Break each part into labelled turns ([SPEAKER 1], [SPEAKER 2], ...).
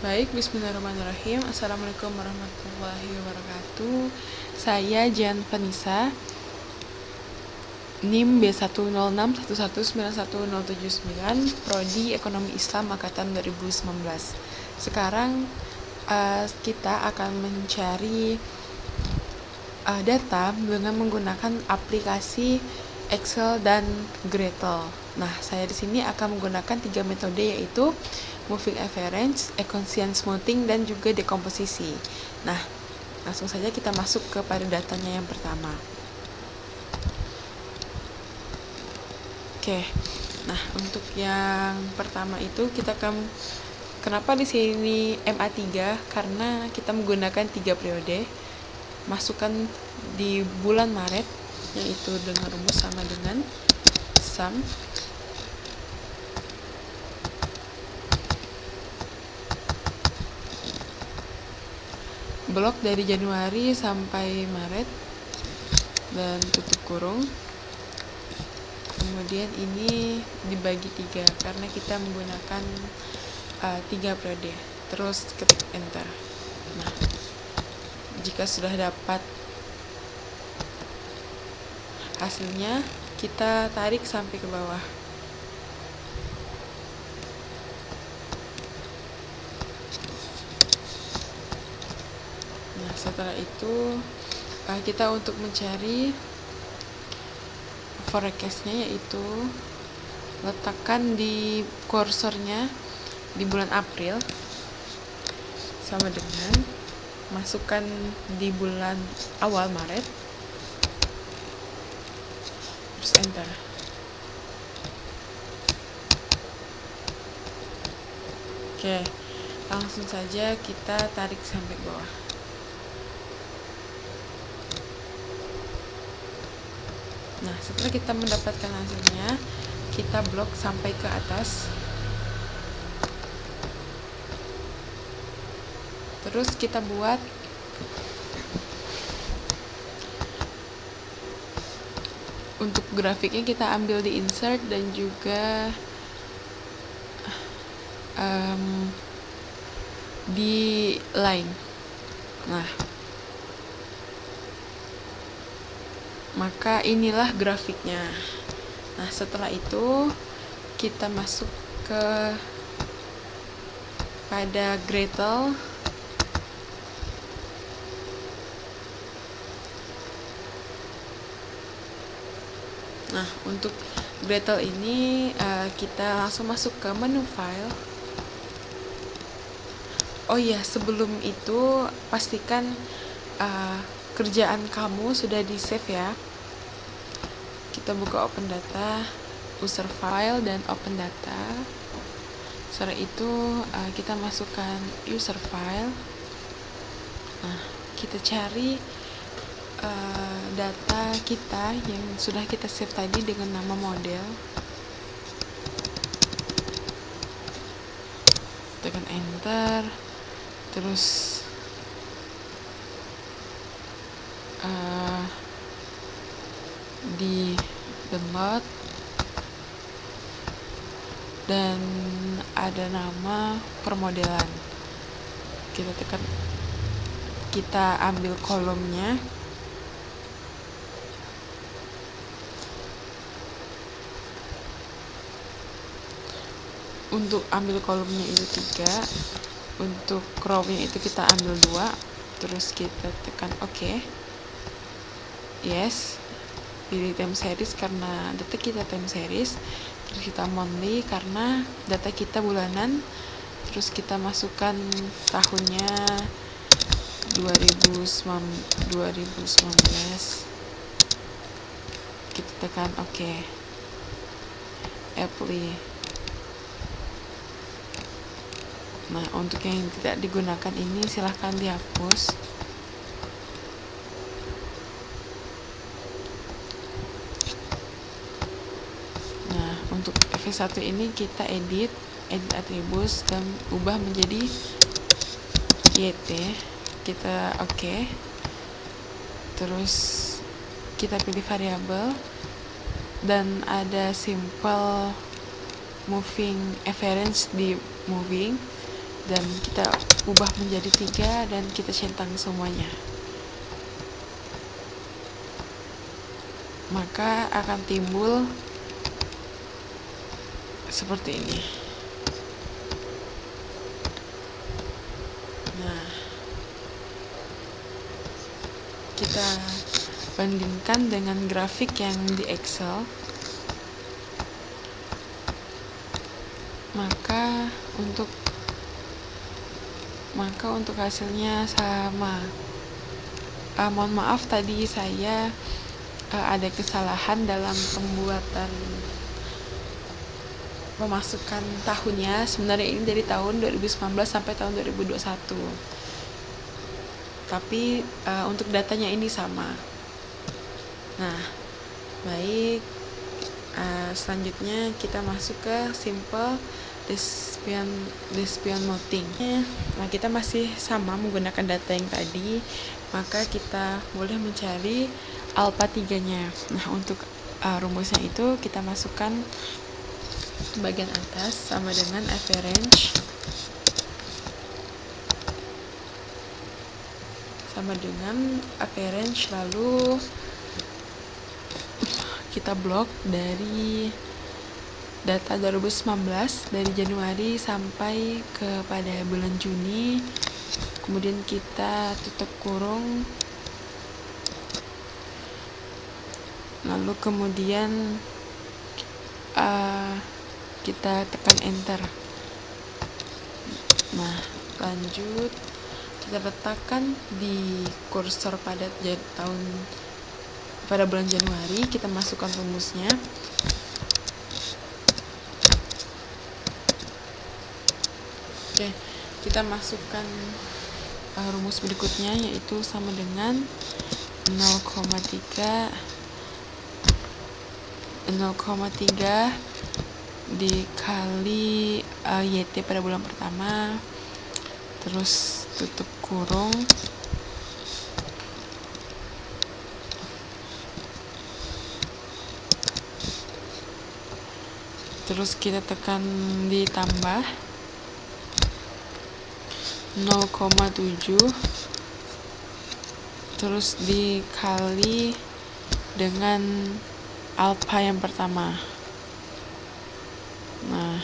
[SPEAKER 1] Baik, bismillahirrahmanirrahim. Assalamualaikum warahmatullahi wabarakatuh. Saya Jan Vanessa, NIM B10611911079, Prodi Ekonomi Islam Angkatan 2019. Sekarang kita akan mencari data dengan menggunakan aplikasi Excel dan Gradle. Nah, saya di sini akan menggunakan 3 metode, yaitu moving average, Gaussian smoothing, dan juga dekomposisi. Nah, langsung saja kita masuk kepada datanya yang pertama. Oke. Nah, untuk yang pertama itu kita akan, kenapa di sini MA3? Karena kita menggunakan 3 periode. Masukkan di bulan Maret, yaitu dengan rumus sama dengan sum blok dari Januari sampai Maret dan tutup kurung. Kemudian ini dibagi 3 karena kita menggunakan 3 periode. Terus ketik enter. Nah, jika sudah dapat hasilnya, kita tarik sampai ke bawah. Nah, setelah itu kita untuk mencari forecast-nya, yaitu letakkan di kursornya di bulan April sama dengan masukkan di bulan awal Maret, terus enter. Oke, langsung saja kita tarik sampai bawah. Nah, setelah kita mendapatkan hasilnya, kita blok sampai ke atas. Terus kita buat untuk grafiknya, kita ambil di insert dan juga di line. Nah, maka inilah grafiknya. Nah, setelah itu kita masuk pada Gradle. Nah, untuk Gradle ini kita langsung masuk ke menu file. Oh iya, sebelum itu pastikan kerjaan kamu sudah di save ya. Kita buka open data, user file, dan open data. Setelah itu kita masukkan user file. Nah, kita cari data kita yang sudah kita save tadi dengan nama model. Tekan enter. Terus di download dan ada nama permodelan. Kita ambil kolomnya. Untuk ambil kolomnya itu 3, untuk crownya itu kita ambil 2, terus kita tekan OK. Yes, pilih time series karena data kita time series, terus kita monthly karena data kita bulanan, terus kita masukkan tahunnya 2019, kita tekan OK, apply. Nah, untuk yang tidak digunakan ini silahkan dihapus. Nah, untuk FS1 ini kita edit atribut dan ubah menjadi YT. Kita OK. Terus kita pilih variabel dan ada simple moving average di moving. dan kita ubah menjadi 3 dan kita centang semuanya. Maka akan timbul seperti ini. Nah, kita bandingkan dengan grafik yang di Excel. Maka untuk hasilnya sama. Mohon maaf tadi saya ada kesalahan dalam pemasukan tahunnya. Sebenarnya ini dari tahun 2019 sampai tahun 2021. Tapi untuk datanya ini sama. Nah, baik. Selanjutnya kita masuk ke simple Despian Moting. Nah, kita masih sama menggunakan data yang tadi, maka kita boleh mencari alpha 3-nya. Nah, untuk rumusnya itu kita masukkan bagian atas sama dengan average lalu kita blok dari data 2019 dari Januari sampai kepada bulan Juni, kemudian kita tutup kurung, lalu kemudian kita tekan enter. Nah, lanjut kita letakkan di kursor pada bulan Januari, kita masukkan rumusnya. Oke, kita masukkan rumus berikutnya, yaitu sama dengan 0,3 dikali YT pada bulan pertama, terus tutup kurung, terus kita tekan ditambah 0,7 terus dikali dengan alpha yang pertama. Nah,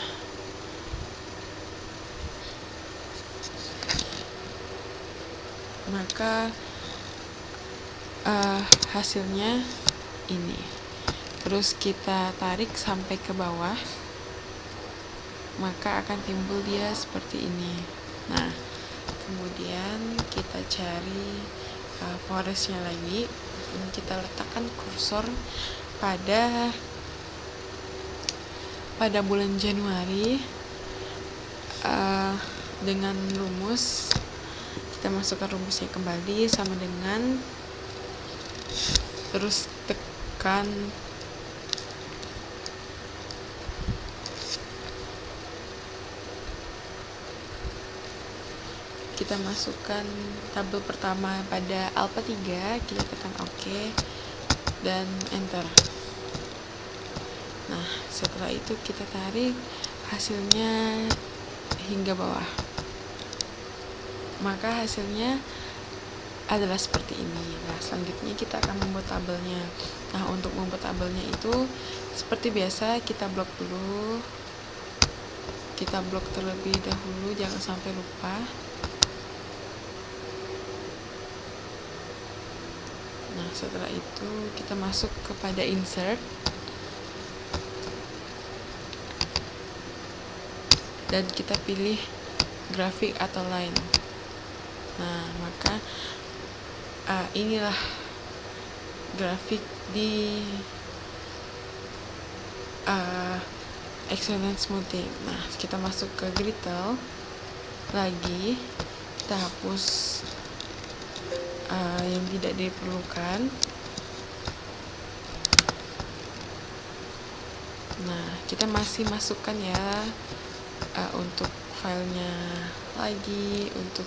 [SPEAKER 1] maka hasilnya ini. Terus kita tarik sampai ke bawah, maka akan timbul dia seperti ini. Nah, kemudian kita cari forestnya lagi. Kita letakkan kursor pada bulan Januari dengan rumus. Kita masukkan rumusnya kembali sama dengan, terus tekan kita masukkan tabel pertama pada alpha 3, kita tekan OK dan enter. Nah, setelah itu kita tarik hasilnya hingga bawah, maka hasilnya adalah seperti ini. Nah, selanjutnya kita akan membuat tabelnya. Nah, untuk membuat tabelnya itu seperti biasa, kita blok dulu. Kita blok terlebih dahulu, jangan sampai lupa. Nah, setelah itu kita masuk kepada insert dan kita pilih grafik atau line. Nah, maka inilah grafik di Excellent Smoothing. Nah, kita masuk ke Grittle lagi, kita hapus yang tidak diperlukan. Nah, kita masih masukkan ya untuk filenya lagi, untuk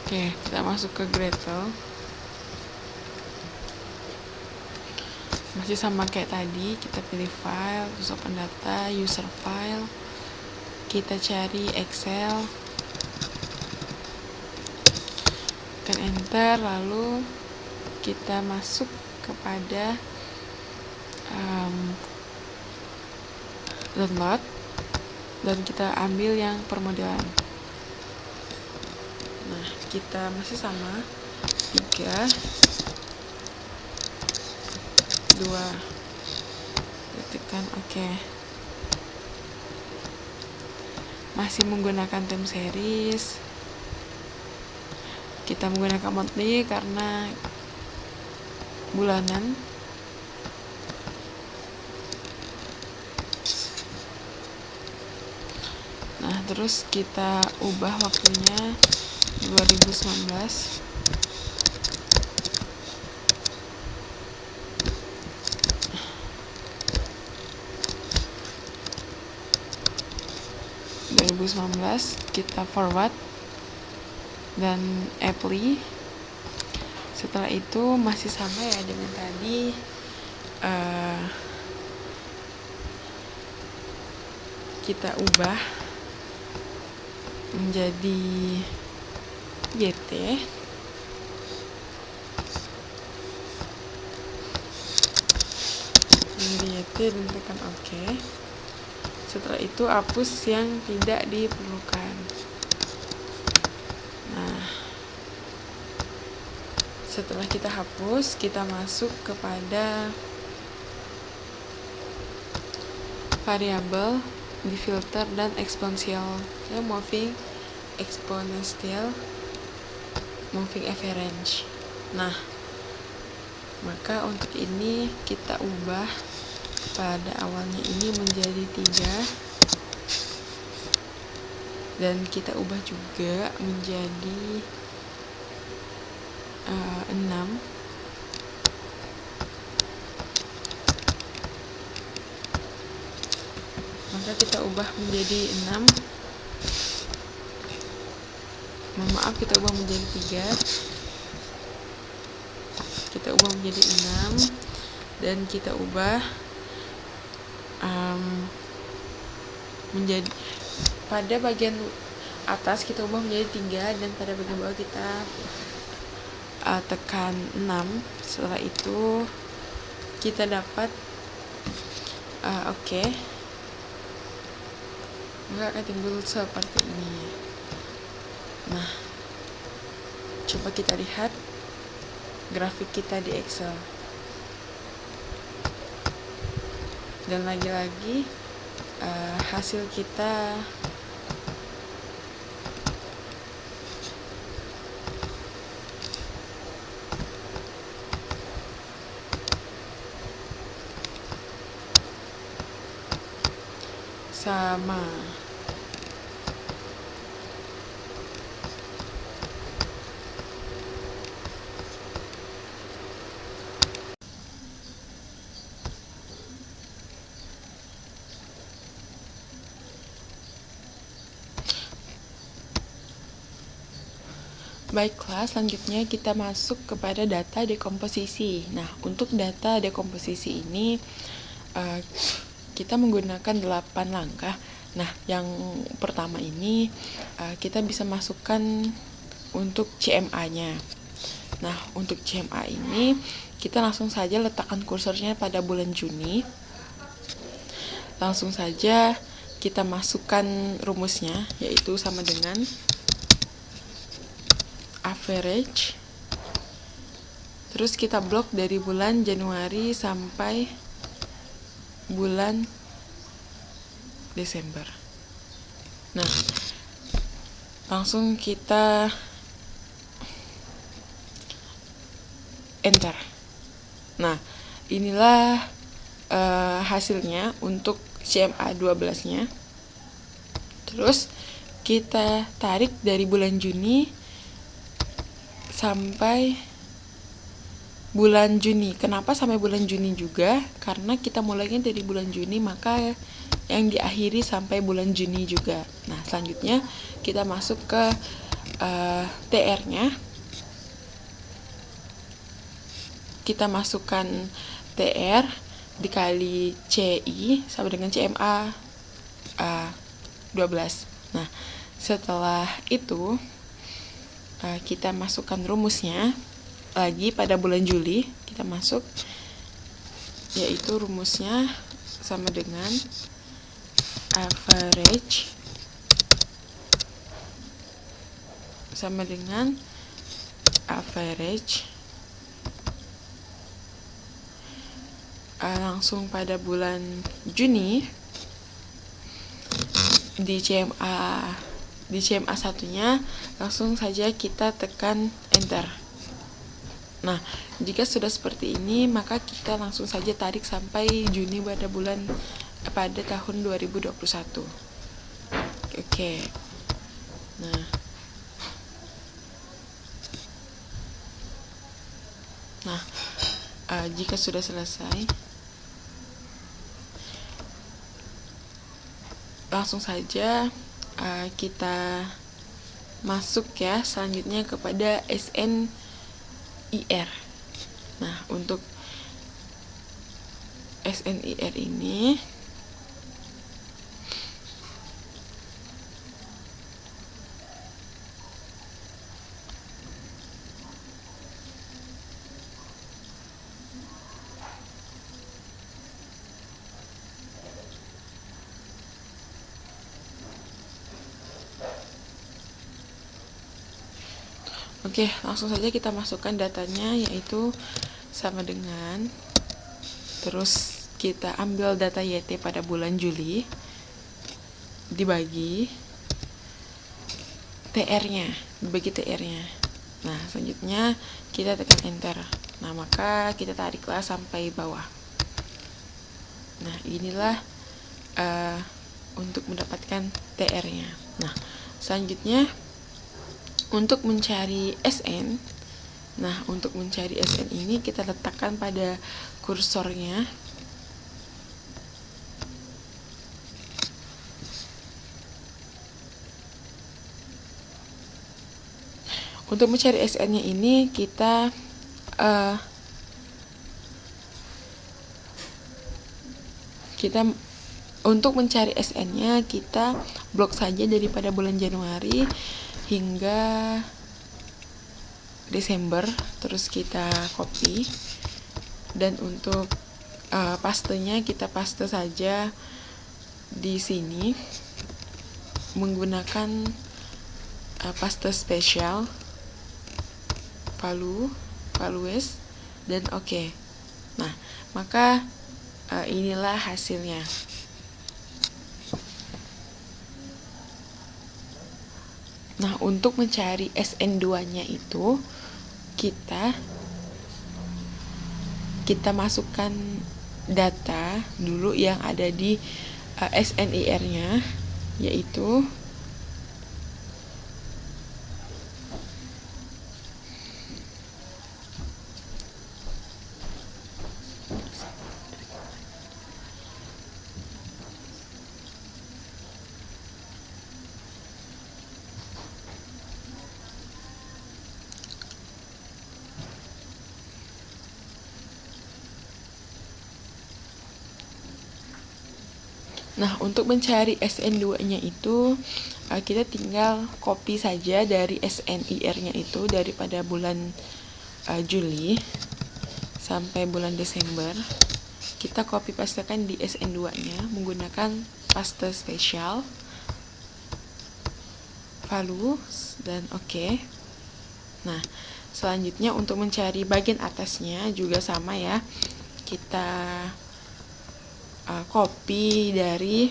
[SPEAKER 1] Oke, kita masuk ke Gradle. Masih sama kayak tadi, kita pilih file, terus open data, user file. Kita cari Excel. Tekan enter, lalu kita masuk kepada download dan kita ambil yang permodelan. Nah, kita masih sama 3 2 tekan oke. Masih menggunakan time series. Kita menggunakan monthly karena bulanan. Nah, terus kita ubah waktunya 2019. Kita forward dan apply. Setelah itu masih sama ya dengan tadi, kita ubah menjadi YT. Dan tekan OK. Setelah itu hapus yang tidak diperlukan. Nah, setelah kita hapus, kita masuk kepada variabel di filter dan exponential, moving exponential, moving average. Nah, maka untuk ini kita ubah pada awalnya ini menjadi 3 dan kita ubah juga menjadi 6. Maka kita ubah menjadi 6. Maaf, kita ubah menjadi 3. Kita ubah menjadi 6 dan kita ubah menjadi pada bagian atas kita ubah menjadi 3 dan pada bagian bawah kita tekan 6. Setelah itu kita dapat oke. Maka akan timbul seperti ini. Nah, coba kita lihat grafik kita di Excel. Dan lagi-lagi hasil kita sama. Baiklah, selanjutnya kita masuk kepada data dekomposisi. Nah, untuk data dekomposisi ini kita menggunakan 8 langkah. Nah, yang pertama ini kita bisa masukkan untuk CMA-nya. Nah, untuk CMA ini kita langsung saja letakkan kursornya pada bulan Juni. Langsung saja kita masukkan rumusnya, yaitu sama dengan average. Terus kita blok dari bulan Januari sampai bulan Desember. Nah, langsung kita enter. Nah, inilah hasilnya untuk CMA 12-nya. Terus kita tarik dari bulan Juni sampai bulan Juni. Kenapa sampai bulan Juni juga? Karena kita mulainya dari bulan Juni, maka yang diakhiri sampai bulan Juni juga. Nah, selanjutnya kita masuk ke TR-nya. Kita masukkan TR dikali CI sama dengan CMA 12. Nah, setelah itu kita masukkan rumusnya lagi pada bulan Juli. Kita masuk, yaitu rumusnya sama dengan average sama dengan average langsung pada bulan Juni di CMA satunya langsung saja kita tekan enter. Nah, jika sudah seperti ini, maka kita langsung saja tarik sampai Juni pada tahun 2021. Oke. Nah, jika sudah selesai, langsung saja kita masuk ya selanjutnya kepada SNIR. Nah, untuk SNIR ini Oke, langsung saja kita masukkan datanya, yaitu sama dengan, terus kita ambil data YT pada bulan Juli, dibagi TR-nya. Nah, selanjutnya kita tekan enter. Nah, maka kita tariklah sampai bawah. Nah, inilah untuk mendapatkan TR-nya. Nah, selanjutnya untuk mencari SN. Nah, untuk mencari SN ini kita letakkan pada kursornya. Untuk mencari SN-nya ini kita untuk mencari SN-nya kita blok saja daripada bulan Januari hingga Desember, terus kita copy, dan untuk pastenya kita paste saja di sini menggunakan paste spesial values dan oke. Nah, maka inilah hasilnya. Nah, untuk mencari SN2-nya itu kita masukkan data dulu yang ada di SNIR-nya, yaitu Nah, untuk mencari SN2-nya itu kita tinggal copy saja dari SNIR-nya itu daripada bulan Juli sampai bulan Desember. Kita copy pastekan di SN2-nya menggunakan paste spesial values dan oke. Nah, selanjutnya untuk mencari bagian atasnya juga sama ya. Kita copy dari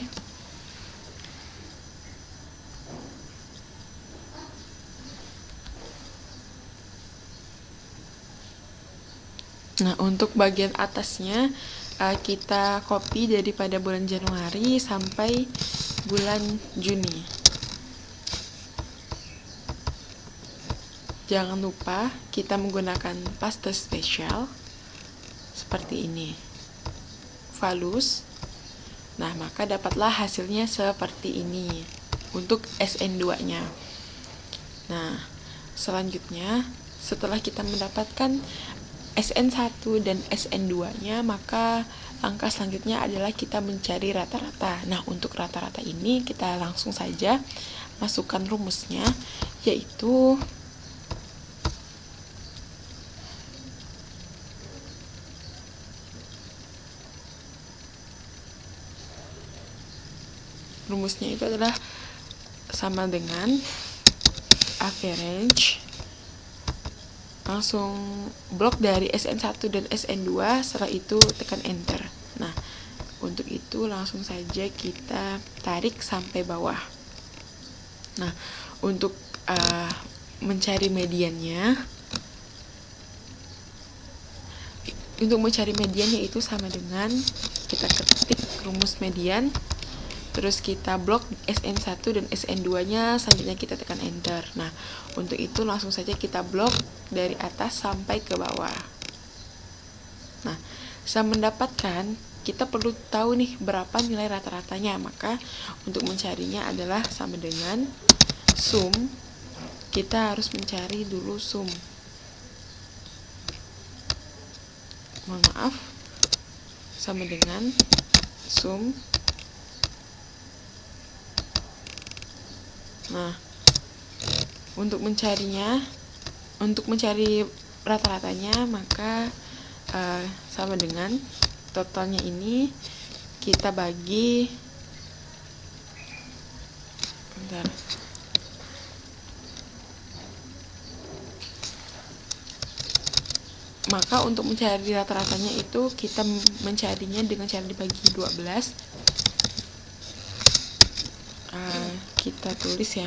[SPEAKER 1] untuk bagian atasnya kita copy daripada bulan Januari sampai bulan Juni. Jangan lupa kita menggunakan paste spesial seperti ini, values. Nah, maka dapatlah hasilnya seperti ini untuk SN2-nya. Nah, selanjutnya setelah kita mendapatkan SN1 dan SN2-nya, maka langkah selanjutnya adalah kita mencari rata-rata. Nah, untuk rata-rata ini kita langsung saja masukkan rumusnya, yaitu rumusnya itu adalah sama dengan average, langsung blok dari SN1 dan SN2, setelah itu tekan enter. Nah, untuk itu langsung saja kita tarik sampai bawah. Nah, untuk mencari mediannya, itu sama dengan kita ketik rumus median, terus kita blok SN1 dan SN2-nya, selanjutnya kita tekan enter. Nah, untuk itu langsung saja kita blok dari atas sampai ke bawah. Nah, setelah mendapatkan, kita perlu tahu nih berapa nilai rata-ratanya. Maka untuk mencarinya adalah sama dengan sum. Kita harus mencari dulu sum. Mohon maaf, sama dengan sum. Nah, untuk mencari rata-ratanya, maka sama dengan totalnya ini kita bagi, bentar, maka untuk mencari rata-ratanya itu kita mencarinya dengan cara dibagi 12. Kita tulis ya,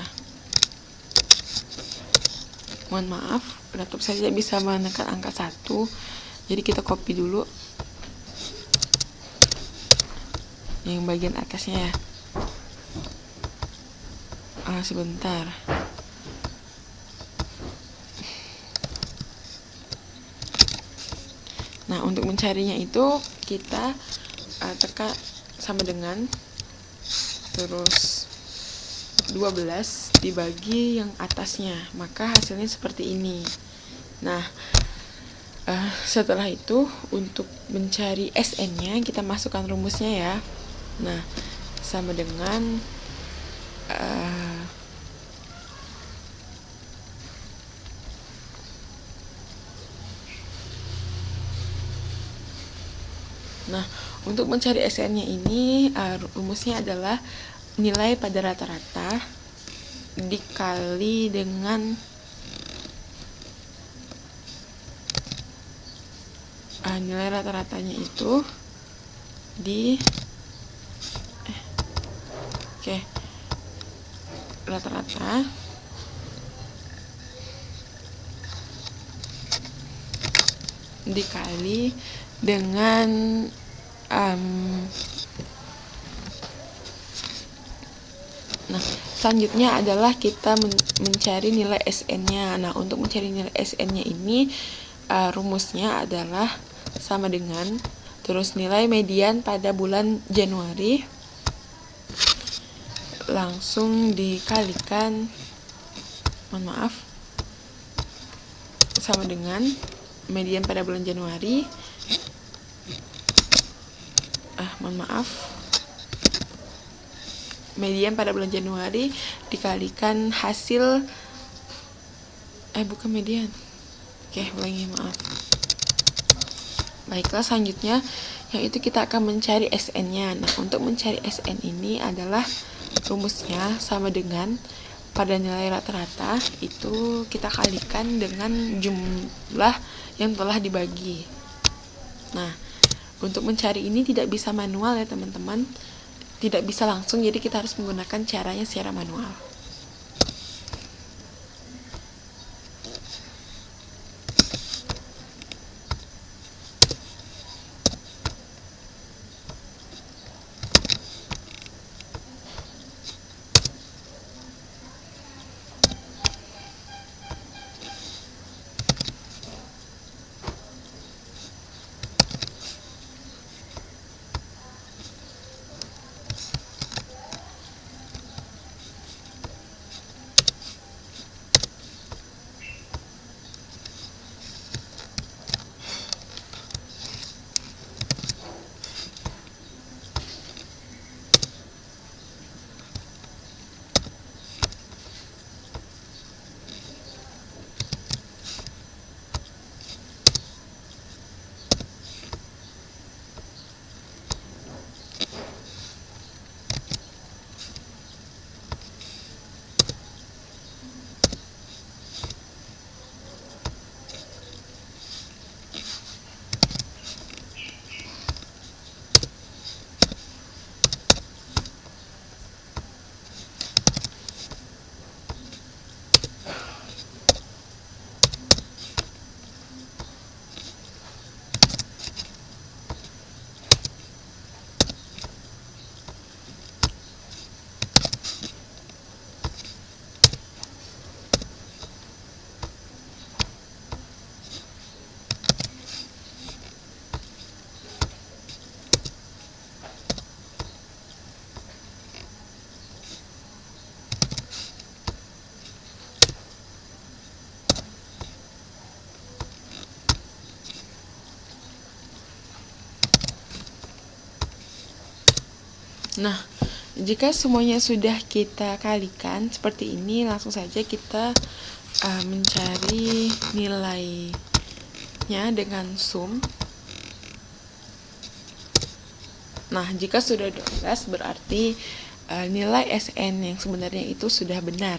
[SPEAKER 1] mohon maaf, laptop saya tidak bisa menekan angka 1, jadi kita copy dulu yang bagian atasnya ya. Sebentar. Nah, untuk mencarinya itu kita tekan sama dengan terus 12 dibagi yang atasnya, maka hasilnya seperti ini. Nah, setelah itu untuk mencari SN-nya kita masukkan rumusnya ya. Nah, sama dengan nah, untuk mencari SN-nya ini rumusnya adalah nilai pada rata-rata dikali dengan nilai rata-ratanya itu rata-rata dikali dengan nah, selanjutnya adalah kita mencari nilai SN-nya. Nah, untuk mencari nilai SN-nya ini rumusnya adalah sama dengan terus nilai median pada bulan Januari langsung dikalikan, mohon maaf, sama dengan median pada bulan Januari, median pada bulan Januari dikalikan hasil bukan median. Ulangi, maaf. Baiklah, selanjutnya yang itu kita akan mencari SN-nya. Nah, untuk mencari SN ini adalah rumusnya sama dengan pada nilai rata-rata itu kita kalikan dengan jumlah yang telah dibagi. Nah, untuk mencari ini tidak bisa manual ya teman-teman, tidak bisa langsung, jadi kita harus menggunakan caranya secara manual. Nah, jika semuanya sudah kita kalikan seperti ini, langsung saja kita mencari nilainya dengan sum. Nah, jika sudah 12 berarti nilai SN yang sebenarnya itu sudah benar.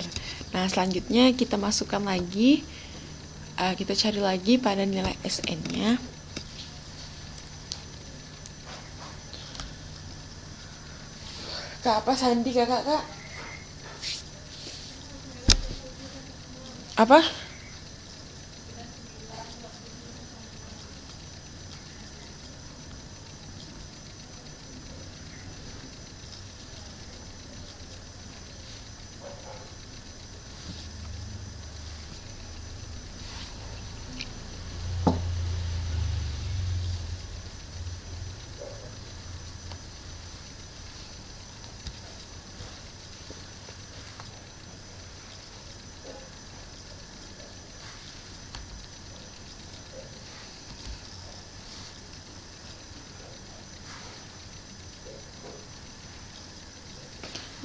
[SPEAKER 1] Nah, selanjutnya kita masukkan lagi, kita cari lagi pada nilai SN-nya. Kak, apa Sandi kakak, Kak? Apa?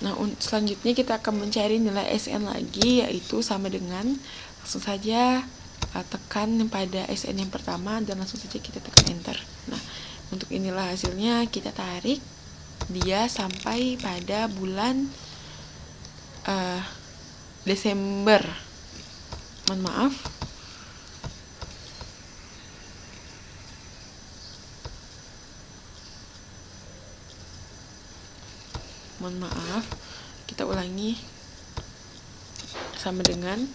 [SPEAKER 1] Nah, selanjutnya kita akan mencari nilai SN lagi, yaitu sama dengan langsung saja tekan pada SN yang pertama dan langsung saja kita tekan enter. Nah, untuk inilah hasilnya, kita tarik dia sampai pada bulan Desember. Mohon maaf. Kita ulangi, sama dengan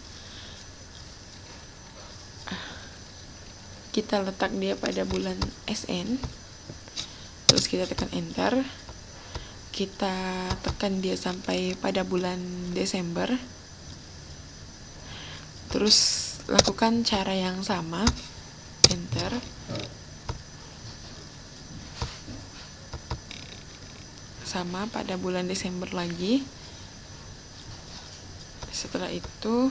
[SPEAKER 1] kita letak dia pada bulan SN, terus kita tekan enter, kita tekan dia sampai pada bulan Desember, terus lakukan cara yang sama, enter. Sama pada bulan Desember lagi. Setelah itu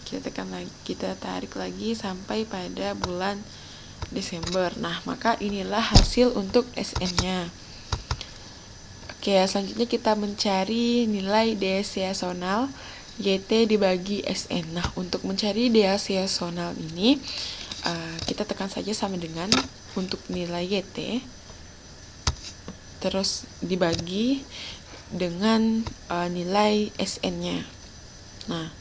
[SPEAKER 1] kita tekan lagi, kita tarik lagi sampai pada bulan Desember. Nah, maka inilah hasil untuk SN-nya. Oke, selanjutnya kita mencari nilai deviasional YT dibagi SN. Nah, untuk mencari deviasional ini, kita tekan saja sama dengan untuk nilai YT, terus dibagi dengan nilai SN-nya. Nah,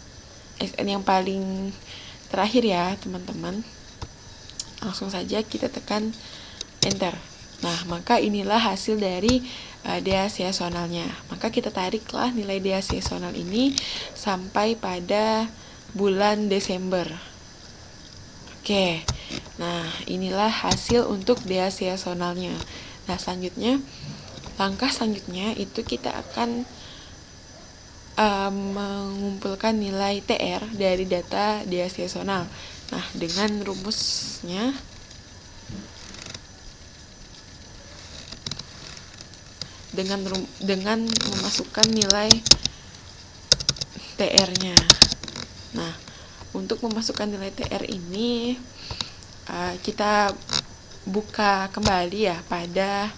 [SPEAKER 1] SN yang paling terakhir ya, teman-teman. Langsung saja kita tekan enter. Nah, maka inilah hasil dari deviasionalnya. Maka kita tariklah nilai deviasional ini sampai pada bulan Desember. Oke. Nah, inilah hasil untuk deviasionalnya. Nah, selanjutnya, langkah selanjutnya itu kita akan mengumpulkan nilai TR dari data deviasional. Nah, dengan rumusnya, dengan memasukkan nilai TR-nya. Nah, untuk memasukkan nilai TR ini, kita buka kembali ya pada,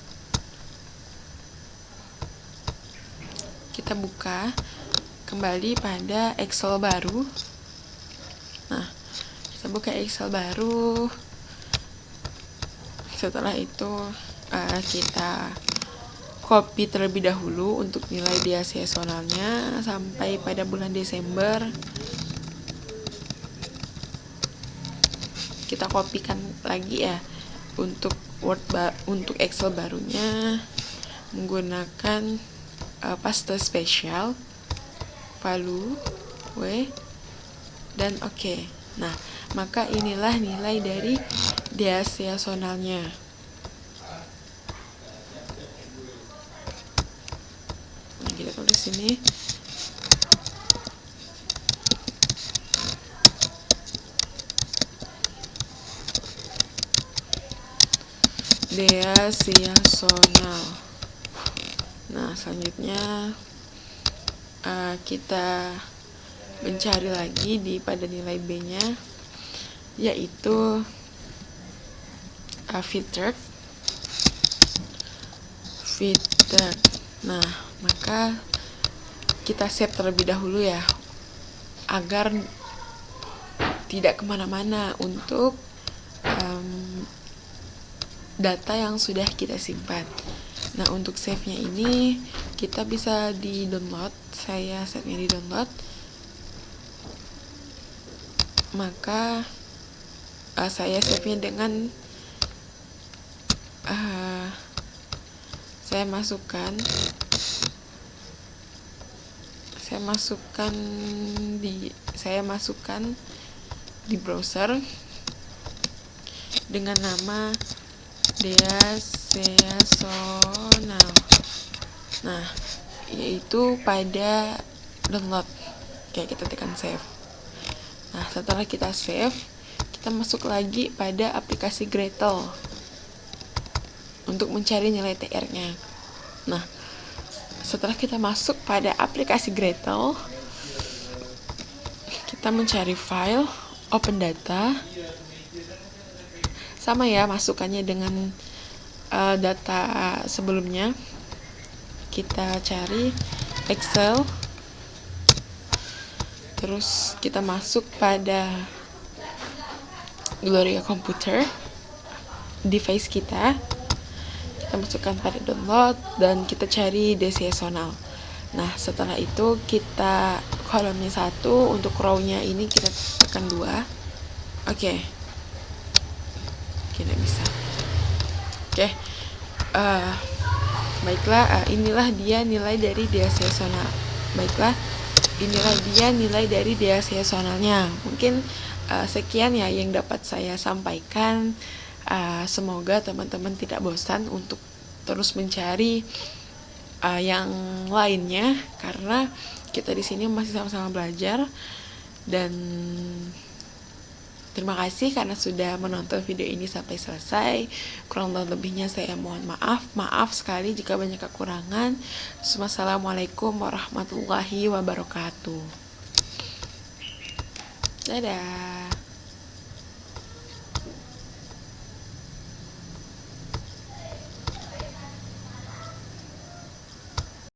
[SPEAKER 1] kita buka kembali pada Excel baru. Nah, kita buka Excel baru. Setelah itu kita copy terlebih dahulu untuk nilai deviasionalnya sampai pada bulan Desember. Kita kopikan lagi ya untuk untuk Excel barunya menggunakan paste spesial, value, W, dan OK. Nah, maka inilah nilai dari deviasionalnya. Kita tulis ini deviasional. Nah, selanjutnya kita mencari lagi pada nilai B-nya, yaitu filtered. Nah, maka kita save terlebih dahulu ya, agar tidak kemana-mana untuk data yang sudah kita simpan. Nah, untuk save-nya ini kita bisa di download. Saya save-nya di download. Maka saya save-nya dengan saya masukkan di browser dengan nama Deaseasonal. Nah, yaitu pada download. Oke, kita tekan save. Nah, setelah kita save, kita masuk lagi pada aplikasi Gradle untuk mencari nilai TR-nya. Nah, setelah kita masuk pada aplikasi Gradle, kita mencari file, open data, sama ya masukannya dengan data sebelumnya. Kita cari Excel, terus kita masuk pada Gloria Computer, device kita masukkan pada download, dan kita cari Deaseasonal. Nah, setelah itu kita kolomnya 1, untuk row-nya ini kita tekan 2. Oke. Tidak bisa. Oke. Baiklah, inilah dia nilai dari Deaseasonal. Deaseasonalnya. Mungkin sekian ya yang dapat saya sampaikan. Semoga teman-teman tidak bosan untuk terus mencari yang lainnya, karena kita di sini masih sama-sama belajar. Dan terima kasih karena sudah menonton video ini sampai selesai. Kurang lebihnya saya mohon maaf sekali jika banyak kekurangan. Wassalamualaikum warahmatullahi wabarakatuh. Dadah.